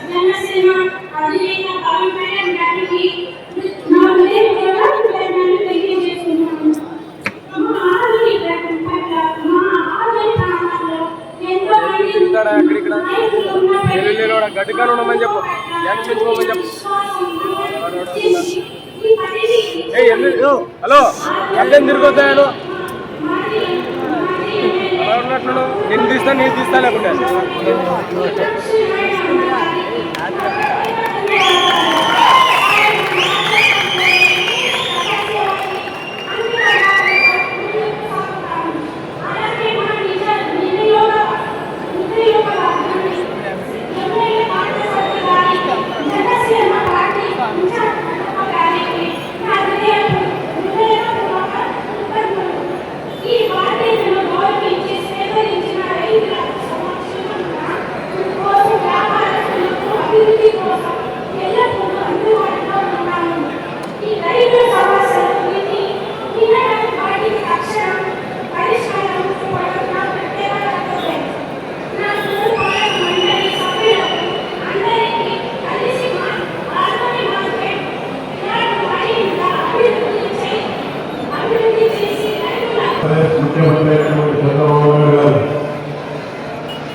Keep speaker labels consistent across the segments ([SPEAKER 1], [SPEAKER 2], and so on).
[SPEAKER 1] జనసేన అధినేత పవన్ కళ్యాణ్ గారికి నా హృదయపూర్వక కృతజ్ఞతలు తెలియజేస్తున్నాను. మా ఆరోగ్య పట్ల మా ఆరోగ్య ప్రాంతాల్లో ఎంతో మంది
[SPEAKER 2] హలో అర్థం తిరిగొద్దాను అలా ఉన్నట్లు నేను తీస్తాను నేను తీస్తా లేకుంటే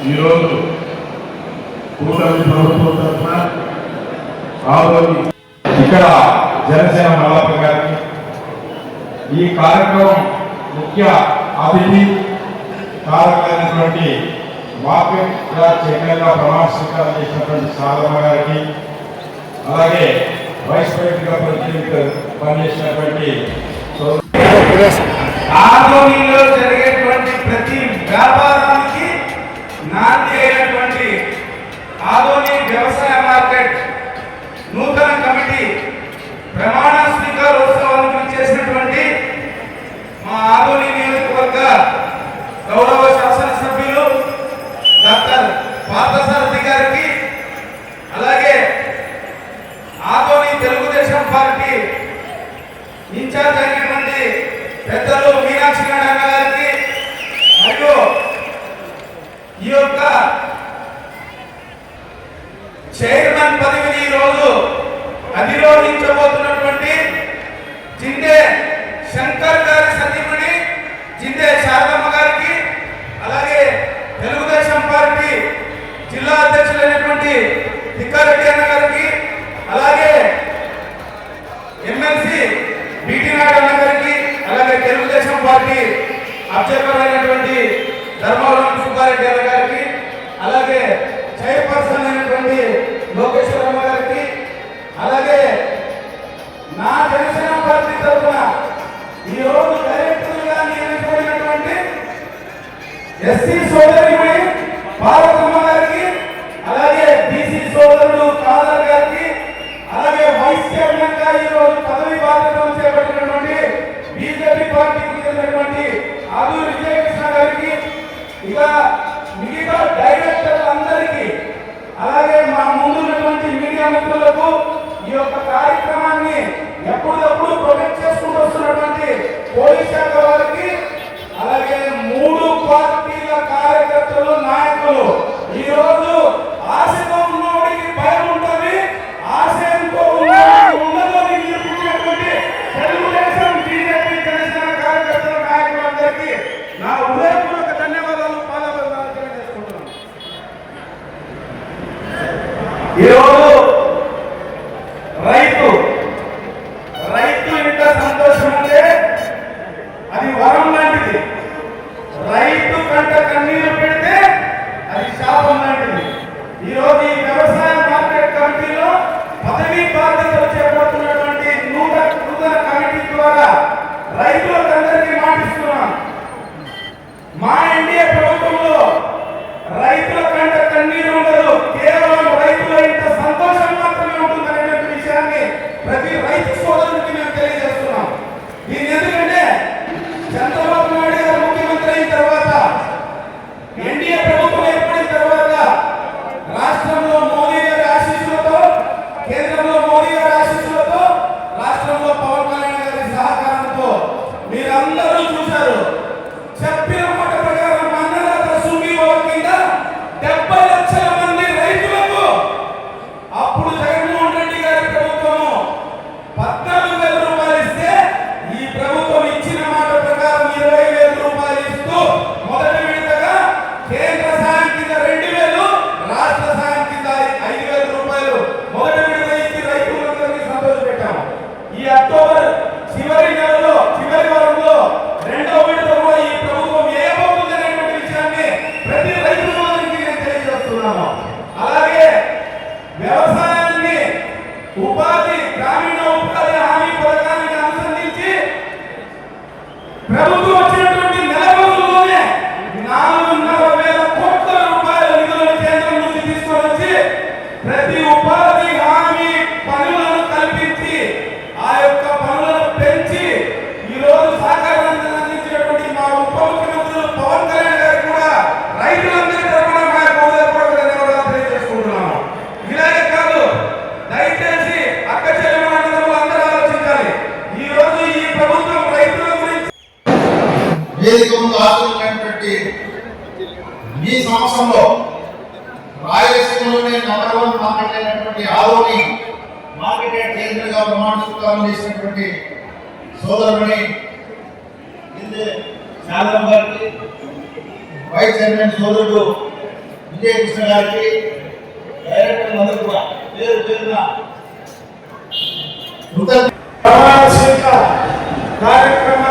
[SPEAKER 3] ఈరోజు కూటమి ప్రభుత్వం తరఫున ఇక్కడ జనసేన మల్లప్ప గారికి ఈ కార్యక్రమం ముఖ్య అతిథి కారకులైనటువంటి మార్కెట్ చైర్మన్గా ప్రమాణ స్వీకారం చేసినటువంటి సాధన గారికి అలాగే వైస్ ప్రెసిడెంట్గా పనిచేసినటువంటి
[SPEAKER 4] ఆదోనిలో జరిగేటువంటి ప్రతి వ్యాపారానికి నాంది అయినటువంటి ఆదోని వ్యవసాయ మార్కెట్ నూతన కమిటీ ప్రమాణ స్వీకారోత్సవానికి చేసినటువంటి మా ఆదోని నియోజకవర్గ గౌరవ శాసనసభ్యులు డాక్టర్ పార్థసారథి గారికి అలాగే ఆదోని తెలుగుదేశం పార్టీ ఇన్ఛార్జ్ అయినటువంటి పెద్దలు మీనాక్షి నారాయణ గారికి మరియు ఈ యొక్క చైర్మన్ పదవిని ఈరోజు అధిరోహించబోతున్నటువంటి జిందే శంకర్ గారి సతీమణి జిందే శారదమ్మ గారికి అలాగే తెలుగుదేశం పార్టీ జిల్లా అధ్యక్షులైనటువంటి తిక్కారెడ్డి అన్న గారికి అలాగే ఎమ్మెల్సీ బీటీ నాయుడు అన్న గారికి అలాగే తెలుగుదేశం పార్టీ అబ్జర్వర్ అయినటువంటి ధర్మవరం సుబ్బారెడ్డి అన్న గారికి అలాగే చైర్పర్సన్ అయినటువంటి లోకేశ్వరమ్మ గారికి అలాగే నా జనసేన పార్టీ తరఫున ఈరోజు డైరెక్టర్గా నియమించబడినటువంటి ఎస్సీ సోదరిమణి భారతమ్మ గారికి అలాగే బీసీ సోదరుడు కాదర్ గారికి అలాగే వైస్ చైర్మన్ గా ఈరోజు పదవి బాధ్యతలు చేపట్టినటువంటి బీజేపీ పార్టీకి చెందినటువంటి ఆదూరి విజయకృష్ణ గారికి ఇక మిగతా డైరెక్టర్లందరికీ అలాగే మా ముందున్నటువంటి మీడియా మిత్రులకు ఈ యొక్క కార్యక్రమాన్ని ఎప్పటికప్పుడు ప్రొటెక్ట్ చేసుకుంటూ వస్తున్నటువంటి పోలీస్ శాఖ వారికి అలాగే 3 పార్టీల కార్యకర్తలు నాయకులు ఈరోజు ఆశతో ఉన్నవాడికి భయం ఉంటుంది ఆశయంతో ఉన్నవాడికి ఉండదు అని నిరూపించినటువంటి తెలుగుదేశం బీజేపీ జనసేన కార్యకర్తల నాయకులందరికీ నా హృదయపూర్వక ధన్యవాదాలు పాదాభివందనాలు తెలియజేసుకుంటున్నాను. ఈరోజు రైతు ఇంత సంతోషం ఉంటే అది వరం లాంటిది. రైతు కంట కన్నీరు పెడితే అది శాపం లాంటిది. ఈరోజు ఈ వ్యవసాయ మార్కెట్ కమిటీలో పదవీ బాధ్యతలు చేపడుతున్నటువంటి నూతన కమిటీ ద్వారా రైతులందరికీ మాటిస్తున్నాం. మా ఎన్డీఏ ప్రభుత్వంలో రైతుల కంట కన్నీరు ఉండదు, కేవలం రైతుల ఇంత సంతోషం మాత్రమే ఉంటుందనే విషయాన్ని ప్రతి రైతు సోదరుడికి మేము తెలియజేస్తున్నాం. దీని ఎందుకంటే చంద్రబాబు నాయుడు గారు ముఖ్యమంత్రి అయిన తర్వాత ఎన్డీఏ ప్రభుత్వం ఏర్పడిన తర్వాత రాష్ట్రంలో మోదీ గారి ఆశీస్సులతో కేంద్రంలో మోదీ గారి ఆశీస్సులతో రాష్ట్రంలో పవన్ కళ్యాణ్ గారి సహకారంతో మీరందరూ చూశారు. చెప్పిన మాట ప్రకారం అన్నదాత సుఖీభవ కింద ప్రభుత్వం వచ్చినటువంటి నెల రోజుల్లోనే 4,500,000 కోట్ల రూపాయల నిధులను కేంద్రం నుంచి తీసుకొని వచ్చి ప్రతి ఉపాధి హామీ పనులను కల్పించి ఆ యొక్క పనులను పెంచి ఈ రోజు సహకారాన్ని అందించినటువంటి మా ఉప ముఖ్యమంత్రులు పవన్ కళ్యాణ్ గారు కూడా రైతులందరి తరఫున మా హృదయపూర్వక ధన్యవాదాలు తెలియజేసుకుంటున్నాము. ఇలాగే కాదు, దయచేసి అక్క చెల్లెమ్మలందరూ అందరూ ఆలోచించాలి. ఈ రోజు ఈ ప్రభుత్వం రైతుల గురించి
[SPEAKER 5] వేదిక ముందు హాజరైనటువంటి ఈ సంవత్సరంలో రాయలసీమలోనే నంబర్ 1 మార్కెట్ అయినటువంటి ఆదోని మార్కెట్ యార్డ్ కేంద్రంగా ప్రమాణ స్వీకారం చేసినటువంటి సోదరుని శారదమ్మ గారికి, వైస్ చైర్మన్ సోదరుడు విజయకృష్ణ గారికి, డైరెక్టర్ అందరూ కూడా పేరు పేరున
[SPEAKER 4] ప్రమాణ స్వీకార కార్యక్రమాన్ని